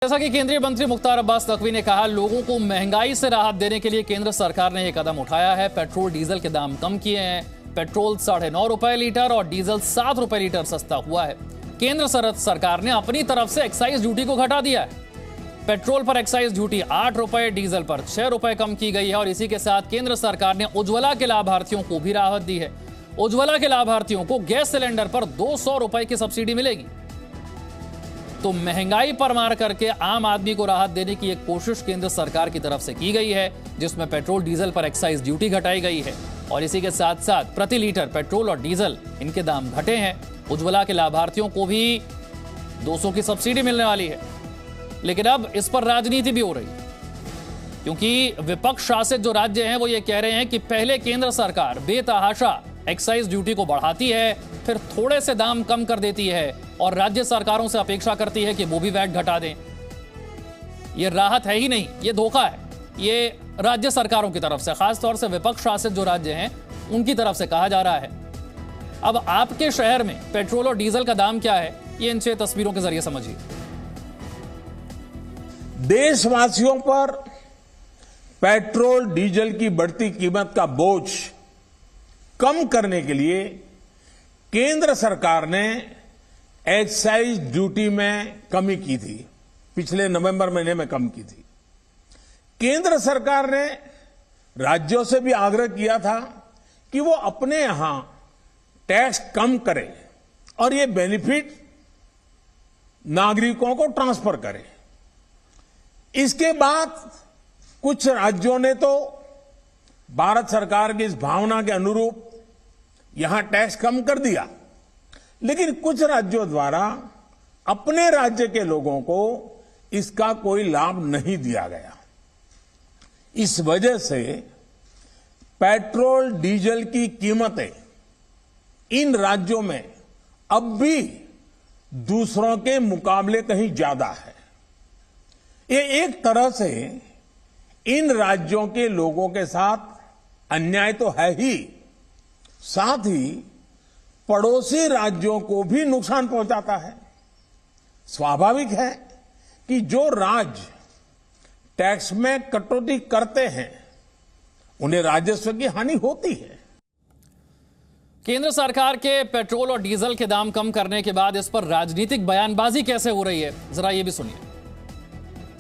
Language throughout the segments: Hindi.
जैसा कि केंद्रीय मंत्री मुख्तार अब्बास नकवी ने कहा, लोगों को महंगाई से राहत देने के लिए केंद्र सरकार ने यह कदम उठाया है। पेट्रोल डीजल के दाम कम किए हैं। पेट्रोल 9.5 रुपए लीटर और डीजल 7 रुपए लीटर सस्ता हुआ है। केंद्र सरकार ने अपनी तरफ से एक्साइज ड्यूटी को घटा दिया है। पेट्रोल पर एक्साइज ड्यूटी 8 रुपए, डीजल पर 6 रुपए कम की गई है और इसी के साथ केंद्र सरकार ने उज्ज्वला के लाभार्थियों को भी राहत दी है। उज्ज्वला के लाभार्थियों को गैस सिलेंडर पर 200 रुपए की सब्सिडी मिलेगी। तो महंगाई पर मार करके आम आदमी को राहत देने की एक कोशिश केंद्र सरकार की तरफ से की गई है, जिसमें पेट्रोल डीजल पर एक्साइज ड्यूटी घटाई गई है और इसी के साथ साथ प्रति लीटर पेट्रोल और डीजल इनके दाम घटे हैं। उज्ज्वला के लाभार्थियों को भी 200 की सब्सिडी मिलने वाली है। लेकिन अब इस पर राजनीति भी हो रही है, क्योंकि विपक्ष शासित जो राज्य हैं वो ये कह रहे हैं कि पहले केंद्र सरकार बेतहाशा एक्साइज ड्यूटी को बढ़ाती है, फिर थोड़े से दाम कम कर देती है और राज्य सरकारों से अपेक्षा करती है कि वो भी वैट घटा दें। ये राहत है ही नहीं, ये धोखा है। ये राज्य सरकारों की तरफ से, खासतौर से विपक्ष शासित जो राज्य हैं उनकी तरफ से कहा जा रहा है। अब आपके शहर में पेट्रोल और डीजल का दाम क्या है, ये इन 6 तस्वीरों के जरिए समझिए। देशवासियों पर पेट्रोल डीजल की बढ़ती कीमत का बोझ कम करने के लिए केंद्र सरकार ने एक्साइज ड्यूटी में कमी की थी। पिछले नवंबर महीने में कम की थी। केंद्र सरकार ने राज्यों से भी आग्रह किया था कि वो अपने यहां टैक्स कम करें और ये बेनिफिट नागरिकों को ट्रांसफर करें। इसके बाद कुछ राज्यों ने तो भारत सरकार की इस भावना के अनुरूप यहां टैक्स कम कर दिया, लेकिन कुछ राज्यों द्वारा अपने राज्य के लोगों को इसका कोई लाभ नहीं दिया गया। इस वजह से पेट्रोल डीजल की कीमतें इन राज्यों में अब भी दूसरों के मुकाबले कहीं ज्यादा है। ये एक तरह से इन राज्यों के लोगों के साथ अन्याय तो है ही, साथ ही पड़ोसी राज्यों को भी नुकसान पहुंचाता है। स्वाभाविक है कि जो राज्य टैक्स में कटौती करते हैं उन्हें राजस्व की हानि होती है। केंद्र सरकार के पेट्रोल और डीजल के दाम कम करने के बाद इस पर राजनीतिक बयानबाजी कैसे हो रही है, जरा ये भी सुनिए।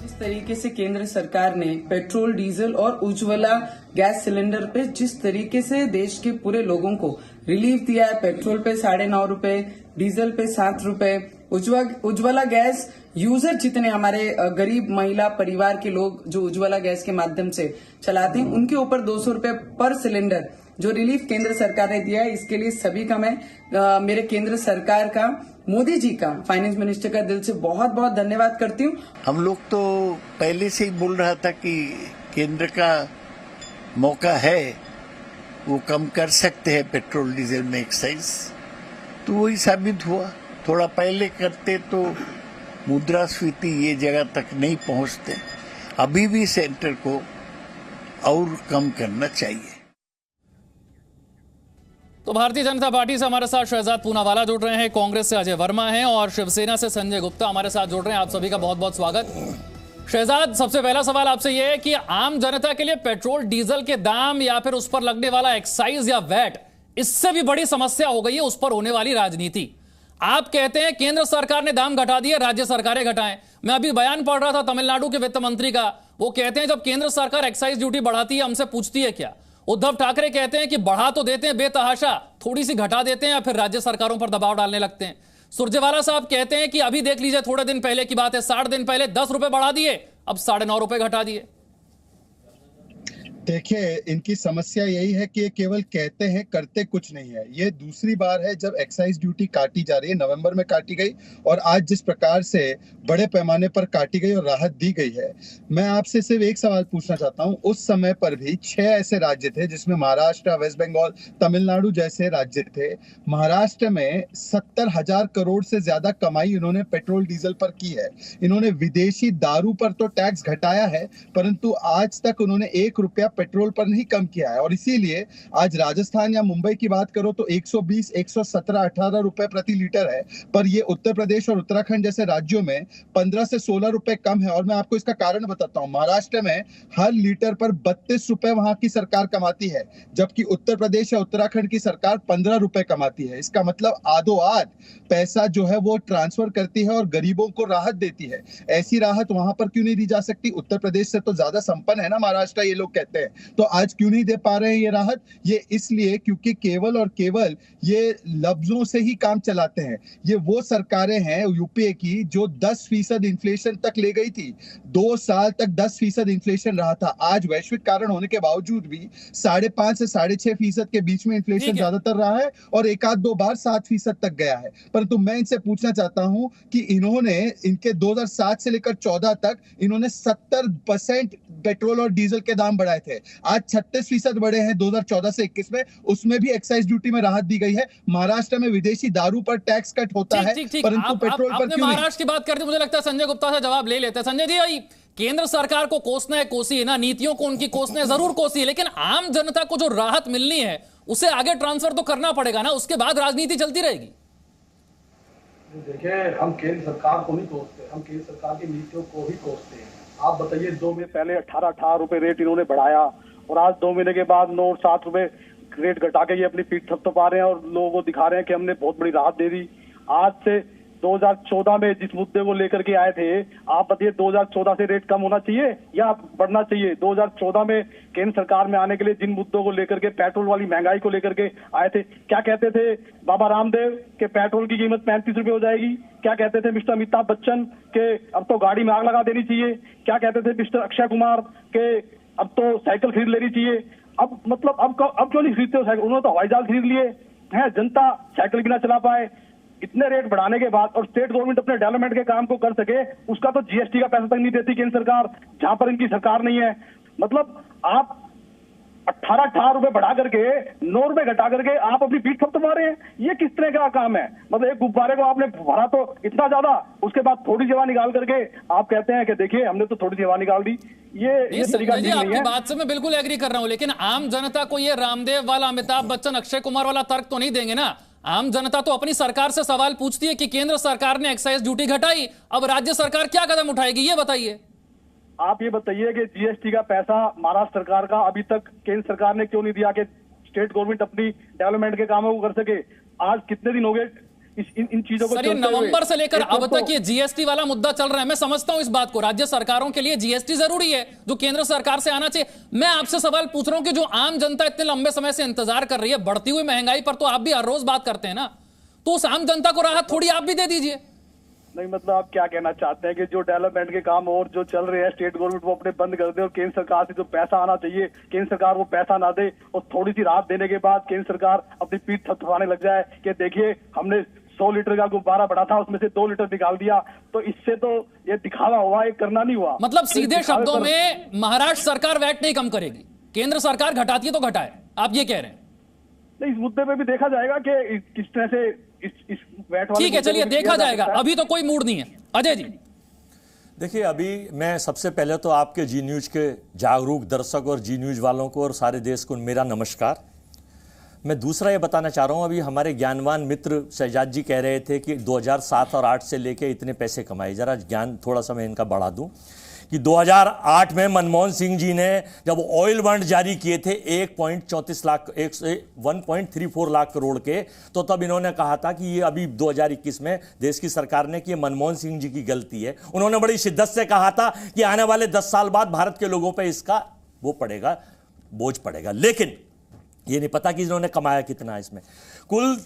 जिस तरीके से केंद्र सरकार ने पेट्रोल, डीजल और उज्ज्वला गैस सिलेंडर पे जिस तरीके से देश के पूरे लोगों को रिलीफ दिया है, पेट्रोल पे 9.5 रुपए, डीजल पे 7 रुपए, उज्ज्वला गैस यूजर जितने हमारे गरीब महिला परिवार के लोग जो उज्ज्वला गैस के माध्यम से चलाते हैं, उनके ऊपर 200 रुपए पर सिलेंडर जो रिलीफ केंद्र सरकार ने दिया है, इसके लिए सभी का मैं मेरे केंद्र सरकार का, मोदी जी का, फाइनेंस मिनिस्टर का दिल से बहुत बहुत धन्यवाद करती हूँ। हम लोग तो पहले से ही बोल रहा था कि केंद्र का मौका है, वो कम कर सकते हैं पेट्रोल डीजल में एक्साइज, तो वही साबित हुआ। थोड़ा पहले करते तो मुद्रास्फीति ये जगह तक नहीं पहुंचते। अभी भी सेंटर को और कम करना चाहिए। तो भारतीय जनता पार्टी से हमारे साथ शहजाद पूनावाला जुड़ रहे हैं, कांग्रेस से अजय वर्मा हैं और शिवसेना से संजय गुप्ता हमारे साथ जुड़ रहे हैं। आप सभी का बहुत बहुत स्वागत। शहजाद, सबसे पहला सवाल आपसे यह है कि आम जनता के लिए पेट्रोल डीजल के दाम या फिर उस पर लगने वाला एक्साइज या वैट, इससे भी बड़ी समस्या हो गई है उस पर होने वाली राजनीति। आप कहते हैं केंद्र सरकार ने दाम घटा दिए, राज्य सरकारें घटाएं। मैं अभी बयान पढ़ रहा था तमिलनाडु के वित्त मंत्री का, वो कहते हैं जब केंद्र सरकार एक्साइज ड्यूटी बढ़ाती है हमसे पूछती है क्या। उद्धव ठाकरे कहते हैं कि बढ़ा तो देते हैं बेतहाशा, थोड़ी सी घटा देते हैं या फिर राज्य सरकारों पर दबाव डालने लगते हैं। सुरजेवाला साहब कहते हैं कि अभी देख लीजिए, थोड़े दिन पहले की बात है, 60 दिन पहले 10 रुपए बढ़ा दिए, अब 9.5 रुपए घटा दिए। देखिए, इनकी समस्या यही है कि ये केवल कहते हैं, करते कुछ नहीं है। ये दूसरी बार है जब एक्साइज ड्यूटी काटी जा रही है। नवंबर में काटी गई और आज जिस प्रकार से बड़े पैमाने पर काटी गई और राहत दी गई है, मैं आपसे सिर्फ एक सवाल पूछना चाहता हूं। उस समय पर भी 6 ऐसे राज्य थे जिसमें महाराष्ट्र, वेस्ट बंगाल, तमिलनाडु जैसे राज्य थे। महाराष्ट्र में 70,000 करोड़ से ज्यादा कमाई इन्होंने पेट्रोल डीजल पर की है। इन्होंने विदेशी दारू पर तो टैक्स घटाया है, परंतु आज तक उन्होंने 1 रुपया पेट्रोल पर नहीं कम किया है। और इसीलिए आज राजस्थान या मुंबई की बात करो तो 120, 117, 18 रुपए प्रति लीटर है, पर ये उत्तर प्रदेश और उत्तराखंड जैसे राज्यों में 15 से 16 रुपए कम है। और मैं आपको इसका कारण बताता हूं, महाराष्ट्र में हर लीटर पर 32 रुपए वहां की सरकार कमाती है, जबकि उत्तर प्रदेश या उत्तराखंड की सरकार 15 रुपए कमाती है। इसका मतलब आधो आध पैसा जो है वो ट्रांसफर करती है और गरीबों को राहत देती है। ऐसी राहत वहां पर क्यों नहीं दी जा सकती? उत्तर प्रदेश से तो ज्यादा संपन्न है ना महाराष्ट्र, ये लोग कहते हैं। तो आज क्यों नहीं दे पा रहे हैं ये राहत? ये इसलिए क्योंकि केवल और केवल ये लफ्जों से ही काम चलाते हैं। ये वो सरकारें हैं यूपीए की जो 10% इन्फ्लेशन तक ले गई थी। 2 साल तक 10% इन्फ्लेशन रहा था। आज वैश्विक कारण होने के बावजूद भी 5.5 से 6.5% के बीच में इन्फ्लेशन ज्यादातर रहा है और एक आध दो बार 7% तक गया है। परंतु मैं इनसे पूछना चाहता हूं कि इन्होंने इनके 2007 से लेकर 14 तक इन्होंने 70% पेट्रोल और डीजल के दाम बढ़ाए थे। आज 36% बढ़े हैं 2014 से 21 में, उसमें भी एक्साइज ड्यूटी में राहत दी गई है। महाराष्ट्र में विदेशी दारू पर टैक्स कट होता है, परंतु पेट्रोल पर क्यों? महाराष्ट्र की बात करते मुझे लगता है संजय गुप्ता से जवाब ले लेते हैं। संजय जी, भाई केंद्र सरकार को कोसना है कोसी ना, नीतियों को उनकी कोसना है जरूर कोसी है, लेकिन आम जनता को जो राहत मिलनी है उसे आगे ट्रांसफर तो करना पड़ेगा ना, उसके बाद राजनीति चलती रहेगी। देखिए, हम केंद्र सरकार को नहीं कोसते, हम केंद्र सरकार की नीतियों को ही कोसते हैं। आप बताइए, 2 महीने पहले 18 रुपए रेट इन्होंने बढ़ाया और आज 2 महीने के बाद 9 और 7 रुपए रेट घटा के ये अपनी पीठ थपथपा रहे हैं और लोगों को दिखा रहे हैं कि हमने बहुत बड़ी राहत दे दी। आज से 2014 में जिस मुद्दे को लेकर के आए थे, आप बताइए 2014 से रेट कम होना चाहिए या बढ़ना चाहिए? 2014 में केंद्र सरकार में आने के लिए जिन मुद्दों को लेकर के, पेट्रोल वाली महंगाई को लेकर के आए थे, क्या कहते थे बाबा रामदेव के पेट्रोल की कीमत 35 रुपए हो जाएगी? क्या कहते थे मिस्टर अमिताभ बच्चन के अब तो गाड़ी में आग लगा देनी चाहिए? क्या कहते थे मिस्टर अक्षय कुमार के अब तो साइकिल खरीद लेनी चाहिए? अब मतलब अब क्यों नहीं खरीदते हो साइकिल? उन्होंने तो हवाई जहाज खरीद लिए हैं, जनता साइकिल भी ना चला पाए। इतने रेट बढ़ाने के बाद और स्टेट गवर्नमेंट अपने डेवलपमेंट के काम को कर सके, उसका तो जीएसटी का पैसा तक नहीं देती केंद्र सरकार, जहां पर इनकी सरकार नहीं है। मतलब आप 18 रुपए बढ़ा करके 9 रुपए घटा करके आप अपनी पीठ थपथपा रहे हैं, ये किस तरह का काम है? मतलब एक गुब्बारे को आपने भरा तो इतना ज्यादा, उसके बाद थोड़ी सी हवा निकाल करके आप कहते हैं कि देखिए हमने तो थोड़ी सी हवा निकाल दी। ये तरीका नहीं है। आपकी बात से मैं बिल्कुल एग्री कर रहा हूं, लेकिन आम जनता को ये रामदेव वाला, अमिताभ बच्चन, अक्षय कुमार वाला तर्क तो नहीं देंगे ना। आम जनता तो अपनी सरकार से सवाल पूछती है कि केंद्र सरकार ने एक्साइज ड्यूटी घटाई, अब राज्य सरकार क्या कदम उठाएगी, ये बताइए। आप ये बताइए कि जीएसटी का पैसा महाराष्ट्र सरकार का अभी तक केंद्र सरकार ने क्यों नहीं दिया कि स्टेट गवर्नमेंट अपनी डेवलपमेंट के कामों को कर सके? आज कितने दिन हो गए इन चीजों को? सर, ये नवंबर से लेकर अब तक ये जीएसटी वाला मुद्दा चल रहा है। मैं समझता हूं इस बात को, राज्य सरकारों के लिए जीएसटी जरूरी है जो केंद्र सरकार से आना चाहिए। मैं आपसे सवाल पूछ रहा हूं कि जो आम जनता इतने लंबे समय से इंतजार कर रही है, बढ़ती हुई महंगाई पर तो आप भी हर रोज बात करते हैं ना, तो उस आम जनता को राहत थोड़ी आप भी दे दीजिए। नहीं, मतलब आप क्या कहना चाहते हैं कि जो डेवलपमेंट के काम और जो चल रहे हैं स्टेट गवर्नमेंट वो अपने बंद कर दे और केंद्र सरकार से जो पैसा आना चाहिए केंद्र सरकार वो पैसा ना दे और थोड़ी सी राहत देने के बाद केंद्र सरकार अपनी पीठ थपथपाने लग जाए कि देखिए हमने 100 लीटर का गुब्बारा बढ़ा था, उसमें से 2 लीटर निकाल दिया? तो इससे तो ये दिखावा हुआ, ये करना नहीं हुआ। मतलब सीधे शब्दों में महाराष्ट्र सरकार वैट नहीं कम करेगी, केंद्र सरकार घटाती है तो घटाए, आप ये कह रहे हैं? नहीं, इस मुद्दे पे भी देखा जाएगा कि किस तरह से इस वैट वाले, ठीक है, चलिए देखा जाएगा, अभी तो कोई मूड नहीं है। अजय जी, देखिए, अभी मैं सबसे पहले तो आपके जी न्यूज के जागरूक दर्शक और जी न्यूज वालों को और सारे देश को मेरा नमस्कार। मैं दूसरा ये बताना चाह रहा हूँ, अभी हमारे ज्ञानवान मित्र शहजाद जी कह रहे थे कि 2007 और 8 से लेके इतने पैसे कमाए। जरा ज्ञान थोड़ा सा मैं इनका बढ़ा दूं कि 2008 में मनमोहन सिंह जी ने जब ऑयल बॉन्ड जारी किए थे 1.34 लाख 1.34 लाख करोड़ के, तो तब इन्होंने कहा था कि ये अभी 2021 में देश की सरकार ने कि ये मनमोहन सिंह जी की गलती है। उन्होंने बड़ी शिद्दत से कहा था कि आने वाले 10 साल बाद भारत के लोगों पर इसका वो पड़ेगा, बोझ पड़ेगा। लेकिन ये नहीं पता कि इन्होंने कमाया कितना है। इसमें कुल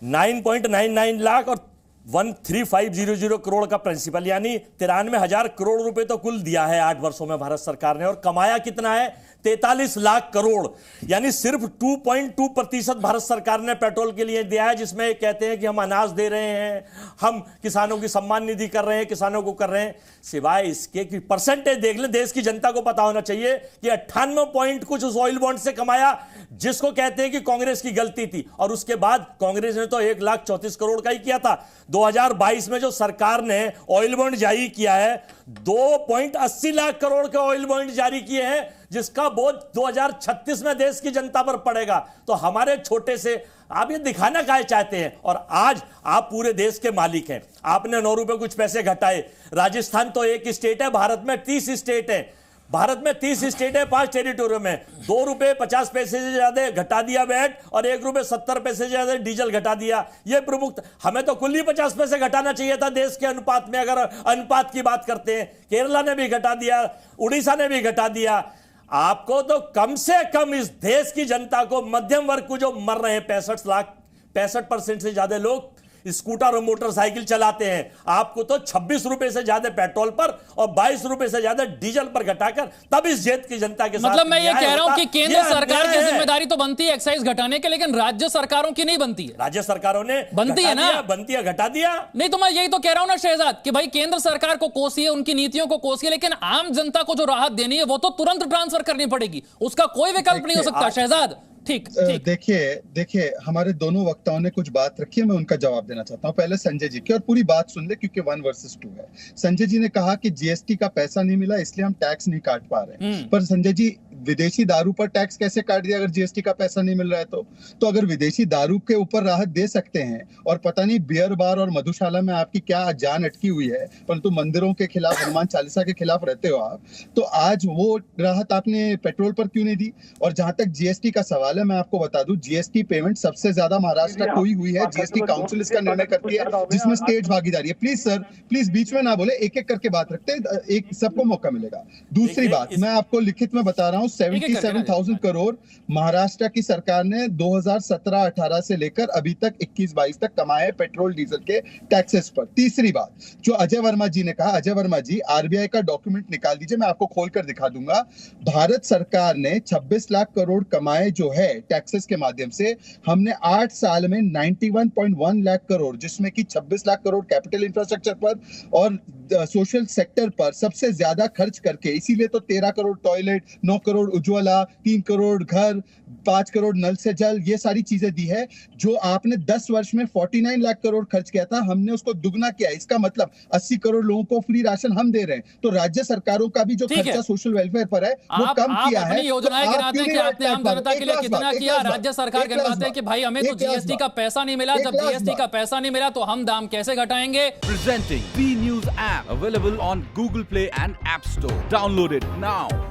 9.99 लाख और 13500 करोड़ का प्रिंसिपल, यानी 93,000 करोड़ रुपए तो कुल दिया है 8 वर्षों में भारत सरकार ने। और कमाया कितना है? 43 लाख करोड़, यानी सिर्फ 2.2% भारत सरकार ने पेट्रोल के लिए दिया है, जिसमें कहते हैं कि हम अनाज दे रहे हैं, हम किसानों की सम्मान निधि कर रहे हैं, किसानों को कर रहे हैं। सिवाय इसके कि परसेंटेज देख ले, देश की जनता को पता होना चाहिए कि 98 पॉइंट कुछ उस ऑयल बॉन्ड से कमाया, जिसको कहते हैं कि कांग्रेस की गलती थी। और उसके बाद कांग्रेस ने तो 1,34 करोड़ का ही किया था। 2022 में जो सरकार ने ऑयल बॉन्ड जारी किया है, 2.80 लाख करोड़ के ऑयल बॉन्ड जारी किए हैं, जिसका बोझ 2036 में देश की जनता पर पड़ेगा। तो हमारे छोटे से आप ये दिखाना काहे चाहते हैं? और आज आप पूरे देश के मालिक हैं। आपने 9 रुपए कुछ पैसे घटाए। राजस्थान तो एक स्टेट है, भारत में 30 स्टेट है। भारत में 30 स्टेट है, 5 टेरिटोरियम में। 2 रुपए 50 पैसे से ज्यादा घटा दिया वैट और 1 रुपए 70 पैसे से ज्यादा डीजल घटा दिया। ये प्रमुख, हमें तो कुल ही 50 पैसे घटाना चाहिए था देश के अनुपात में, अगर अनुपात की बात करते हैं। केरला ने भी घटा दिया, उड़ीसा ने भी घटा दिया। आपको तो कम से कम इस देश की जनता को, मध्यम वर्ग को जो मर रहे हैं 65% से ज्यादा लोग स्कूटर और मोटरसाइकिल चलाते हैं, आपको तो 26 रुपए से ज्यादा पेट्रोल पर और 22 रुपए से ज्यादा डीजल पर घटाकर तब इस जेत की जनता के साथ। मतलब मैं ये कह रहा हूं कि केंद्र सरकार की है। जिम्मेदारी तो बनती है एक्साइज घटाने के, लेकिन राज्य सरकारों की नहीं बनती है। राज्य सरकारों ने बनती है ना, बनती है, घटा दिया। नहीं तो मैं यही तो कह रहा हूं ना शहजाद कि भाई केंद्र सरकार को कोसिए, उनकी नीतियों को कोसिए, लेकिन आम जनता को जो राहत देनी है वो तो तुरंत ट्रांसफर करनी पड़ेगी, उसका कोई विकल्प नहीं हो सकता। शहजाद ठीक देखिए हमारे दोनों वक्ताओं ने कुछ बात रखी है, मैं उनका जवाब देना चाहता हूं। पहले संजय जी की, और पूरी बात सुन ले क्योंकि 1 वर्सेस 2 है। संजय जी ने कहा कि जीएसटी का पैसा नहीं मिला इसलिए हम टैक्स नहीं काट पा रहे हैं। पर संजय जी, विदेशी दारू पर टैक्स कैसे काट दिया अगर जीएसटी का पैसा नहीं मिल रहा है? तो अगर विदेशी दारू के ऊपर राहत दे सकते हैं, और पता नहीं बियर बार और मधुशाला में आपकी क्या जान अटकी हुई है, परंतु मंदिरों के खिलाफ, हनुमान चालीसा के खिलाफ रहते हो आप, तो आज वो राहत आपने पेट्रोल पर क्यों नहीं दी? और जहां तक जीएसटी का सवाल है, मैं आपको बता दूं, जीएसटी पेमेंट सबसे ज्यादा महाराष्ट्र को ही हुई है। जीएसटी काउंसिल इसका निर्णय करती है, जिसमें स्टेट भागीदारी है। प्लीज सर, प्लीज बीच में ना बोले, एक एक करके बात रखते हैं, एक सबको मौका मिलेगा। दूसरी बात, मैं आपको लिखित में बता रहा हूँ, 77,000 करोड़ महाराष्ट्र की सरकार ने 2017-18 से लेकर अभी तक 21-22 तक कमाए पेट्रोल डीजल के टैक्सेस पर। तीसरी बात जो अजय वर्मा जी ने कहा, अजय वर्मा जी आरबीआई का डॉक्यूमेंट निकाल दीजिए, मैं आपको खोलकर दिखा दूंगा। भारत सरकार ने 26 लाख करोड़ कमाए जो है टैक्सेस के माध्यम से, हमने 8 साल में 91.1 लाख करोड़, जिसमें कि 26 लाख करोड़ कैपिटल इंफ्रास्ट्रक्चर पर और सोशल सेक्टर पर सबसे ज्यादा खर्च करके, इसीलिए तो 13 करोड़ टॉयलेट, 9 करोड़ उज्ज्वला, 3 करोड़ घर, 5 करोड़ नल से जल, ये सारी चीजें दी है। जो आपने 10 वर्ष में 49 लाख करोड़ खर्च किया था, हमने उसको दुगना किया। इसका मतलब 80 करोड़ लोगों को फ्री राशन हम दे रहे हैं। तो राज्य सरकारों का भी जो खर्चा सोशल वेलफेयर पर है वो कम किया है। योजनाएं गिनाते हैं कि आपने आम जनता के लिए कितना किया, राज्य सरकार गिनाते हैं कि भाई हमें तो जीएसटी का पैसा नहीं मिला। जब जीएसटी का पैसा नहीं मिला तो हम दाम कैसे घटाएंगे? Presenting B News app available on Google Play and App Store. Download it now.